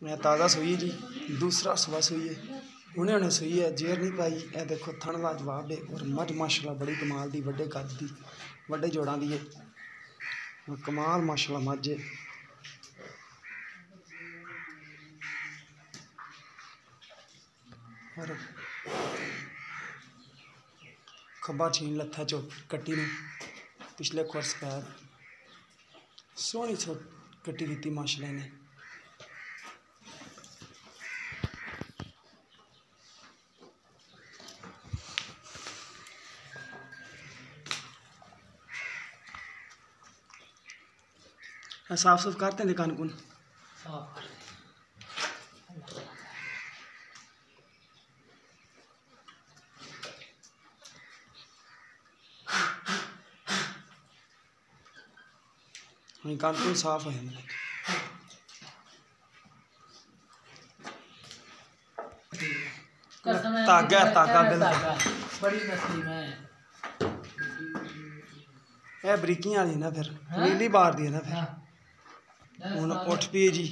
मैं ताज़ा सुई जी, दूसरा सुबह सुई है, उन्हें सुई है, जेर नहीं पाई। ए देखो थन लाजवाब है और मझ माशाल्लाह बड़ी कमाल दी, वड्डे कद दी, वड्डे जोड़ां दी है, कमाल माशाल्लाह मझ है। और खब्बा छीन लत्था चो कट्टी ने पिछले कोर्स पैर सोहनी सो कट्टी दी माशाल्लाह ने। साफ सुफ करते हैं दुकान को कानपुर साफ है। तागा तागा बड़ी नस्ली में ए बरीकियां वाली ना, फिर नीली बार दी है ना, फिर हुन उठ पी जी,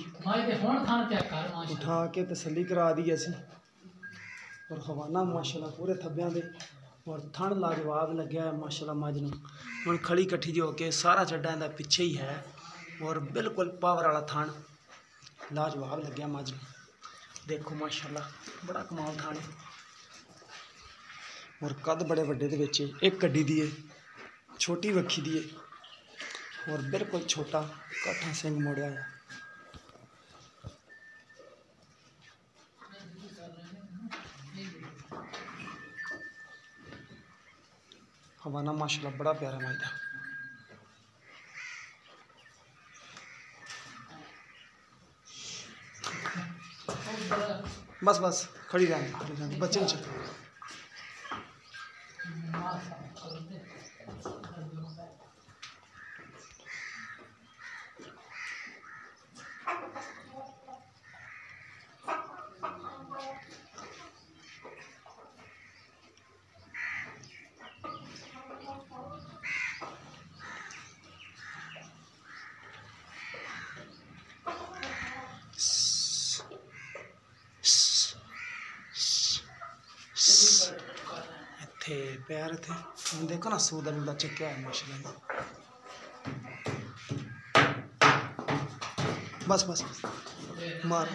उठा के तसल्ली करा दी असी। और खवाना माशाल्लाह पूरे थब्बियां दे और थन लाजवाब लग्या है माशाल्लाह मझ नूं। हुण खड़ी कट्ठी जो के सारा चड्डा इहदा पिछे ही है और बिल्कुल पावर वाला थन लाजवाब लग्या मझ नूं। देखो माशाल्लाह बड़ा कमाल थन है और कद बड़े वड्डे दे विच एक कड्डी दी है, छोटी वक्खी दी है और बिल्कुल छोटा काठा सिंह मोड़िया है। हवाना माशाल्लाह बड़ा प्यारा माइदा। बस बस खड़ी रहने बच्चे च थे पैर थे देखो ना, सूदा लूदा चक्या है माशाल्लाह। बस बस बस मार